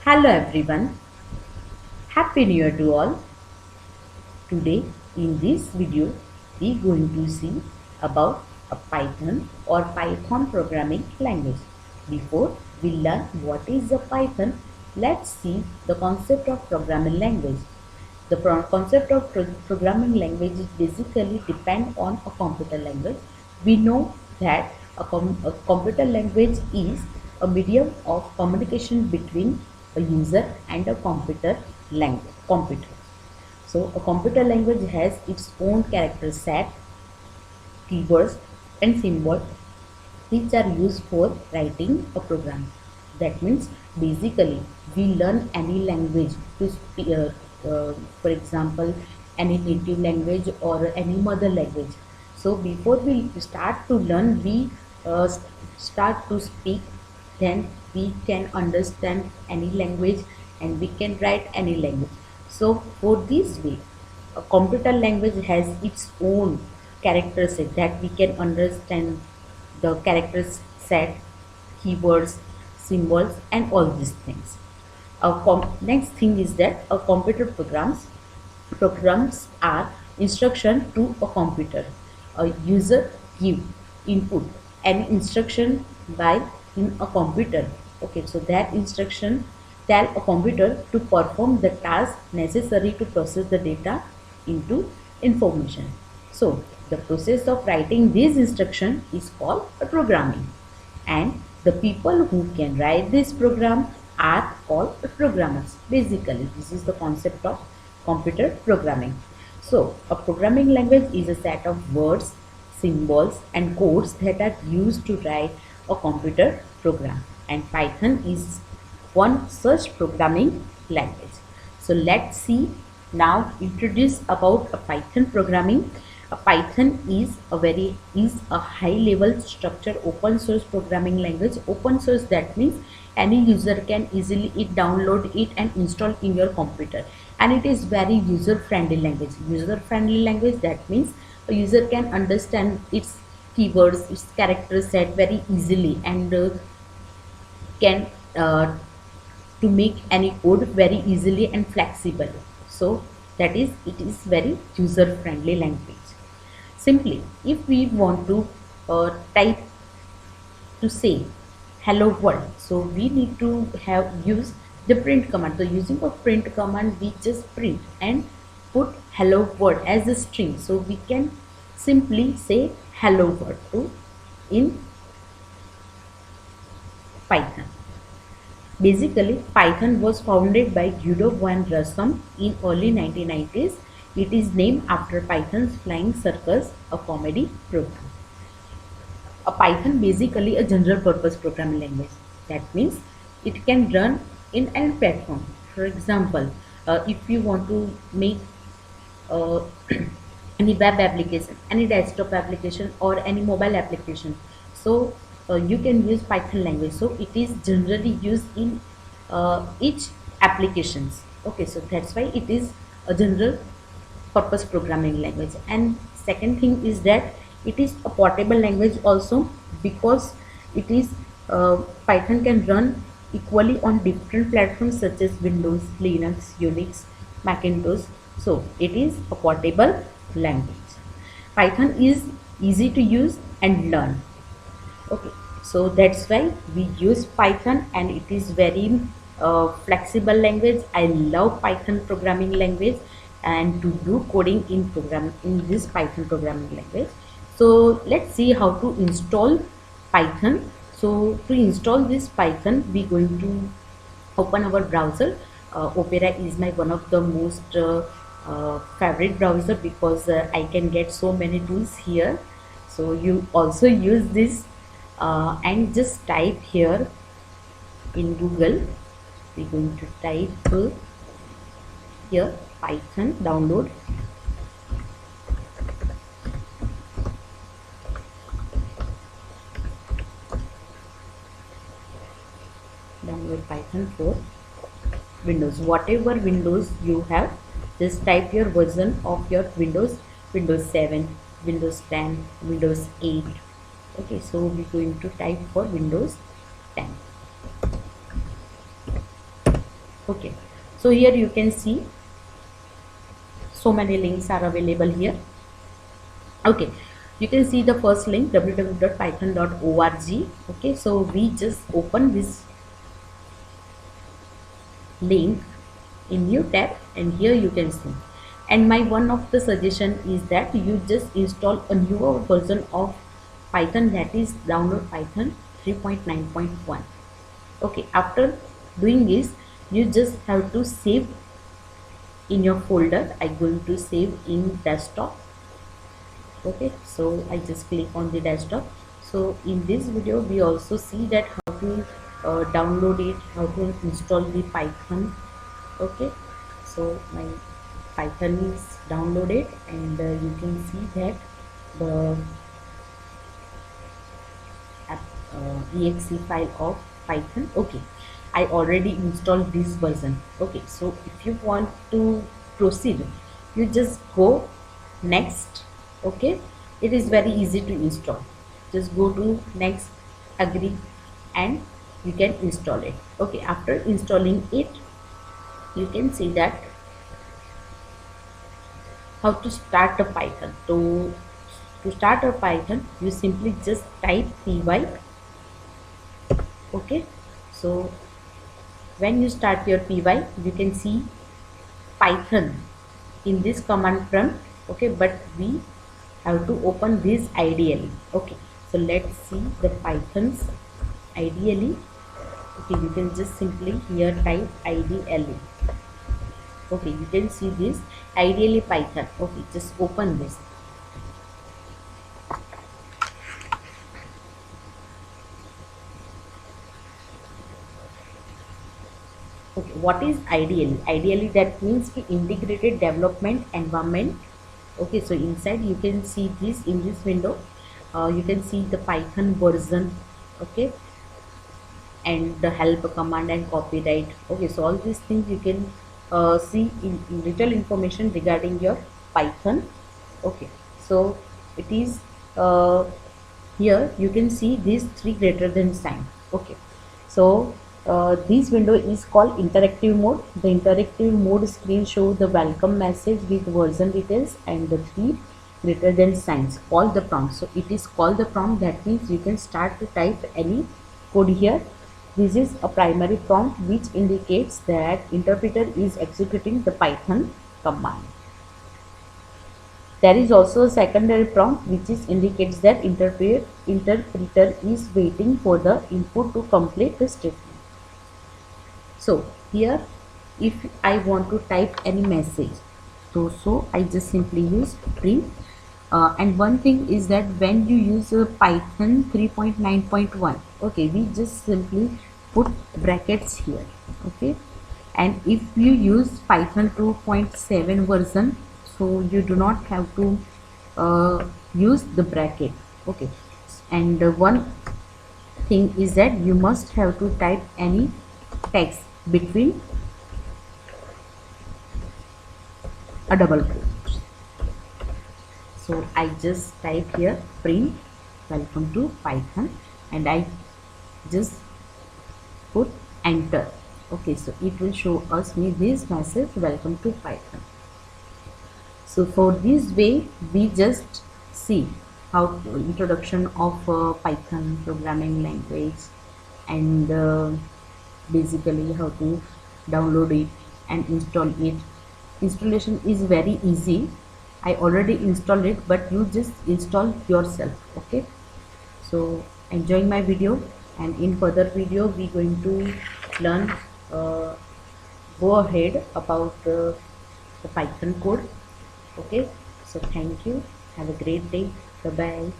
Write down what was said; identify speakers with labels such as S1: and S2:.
S1: Hello everyone, Happy New Year to all. Today in this video we are going to see about a Python or Python programming language. Before we learn what is a Python, let's see the concept of programming language. The concept of programming language is basically depend on a computer language. We know that a computer language is a medium of communication between a user and a computer. So a computer language has its own character set, keywords and symbols which are used for writing a program. That means basically we learn any language to speak, for example, any native language or any mother language. So before we start to learn, we start to speak, then we can understand any language and we can write any language. So for this way, a computer language has its own character set that we can understand the characters set, keywords, symbols, and all these things. Next thing is that a computer programs are instruction to a computer. A user give input an instruction by in a computer. Okay, so that instruction tell a computer to perform the task necessary to process the data into information. So the process of writing this instruction is called a programming, and the people who can write this program are called programmers. Basically, this is the concept of computer programming. So a programming language is a set of words, symbols and codes that are used to write a computer program, and Python is one such programming language. So let's see now introduce about a Python programming. A Python is a high level structured open source programming language. Open source, that means any user can easily download it and install in your computer, and it is very user friendly language. User friendly language, that means a user can understand its keywords, its character set very easily, and can to make any code very easily and flexible. So that is, it is very user friendly language. Simply, if we want to type to say hello world, so we need to have use the print command. So using a print command, we just print and put hello world as a string. So we can simply say hello world in Python. Basically, Python was founded by Guido van Rossum in early 1990s. It is named after Python's Flying Circus, a comedy program. A Python basically a general purpose programming language. That means it can run in any platform. For example, if you want to make uh, any web application, any desktop application or any mobile application, so you can use Python language. So it is generally used in each applications. Okay, so that's why it is a general purpose programming language. And second thing is that it is a portable language also, because it is Python can run equally on different platforms such as Windows, Linux, Unix, Macintosh. So it is a portable language. Python is easy to use and learn. Okay, so that's why we use Python, and it is very flexible language. I love Python programming language, and to do coding in this Python programming language. So let's see how to install Python. So to install this Python, we going to open our browser. Opera is my one of the most favorite browser, because I can get so many tools here. So you also use this, and just type here in Google. We're going to type here Python download. Download Python for Windows. Whatever Windows you have, just type your version of your Windows. Windows 7, Windows 10, Windows 8. Okay, so we're going to type for Windows 10. Okay, so here you can see so many links are available here. Okay, you can see the first link www.python.org. okay, so we just open this link in new tab, and here you can see, and my one of the suggestion is that you just install a newer version of Python, that is download Python 3.9.1. okay, after doing this you just have to save in your folder. I'm going to save in desktop. Okay, so I just click on the desktop. So in this video we also see that how to download it, how to install the Python. Okay, so my Python is downloaded, and you can see that the exe file of Python. Okay, I already installed this version. Okay, so if you want to proceed, you just go next. Okay, it is very easy to install. Just go to next, agree, and you can install it. Okay, after installing it, you can see that how to start a Python. To start a Python, you simply just type py. Okay, so when you start your py, you can see Python in this command prompt. Okay, but we have to open this ideally. Okay, so let's see the Pythons ideally. Okay, you can just simply here type ideally. Okay, you can see this ideally Python. Okay, just open this. Okay, what is ideally? Ideally, that means the integrated development environment. Okay, so inside you can see this in this window. You can see the Python version. Okay, and the help command and copyright. Okay, so all these things you can see in detailed information regarding your Python. Okay, so it is here you can see these three greater than sign. Okay, so this window is called interactive mode. The interactive mode screen shows the welcome message with version details and the three greater than signs called the prompt. So it is called the prompt, that means you can start to type any code here. This is a primary prompt which indicates that interpreter is executing the Python command. There is also a secondary prompt which indicates that interpreter is waiting for the input to complete the statement. So here if I want to type any message, so I just simply use print. And one thing is that when you use Python 3.9.1, okay, we just simply put brackets here. Okay, and if you use Python 2.7 version, so you do not have to use the bracket. Okay, and one thing is that you must have to type any text between a double quote. So I just type here print welcome to Python, and I just put enter. Okay, so it will show us me this message, welcome to Python. So for this way we just see how introduction of Python programming language, and basically how to download it and install it. Installation is very easy. I already installed it, but you just install yourself. Okay, so enjoy my video, and in further video we going to learn go ahead about the Python code. Okay, so thank you, have a great day, bye bye.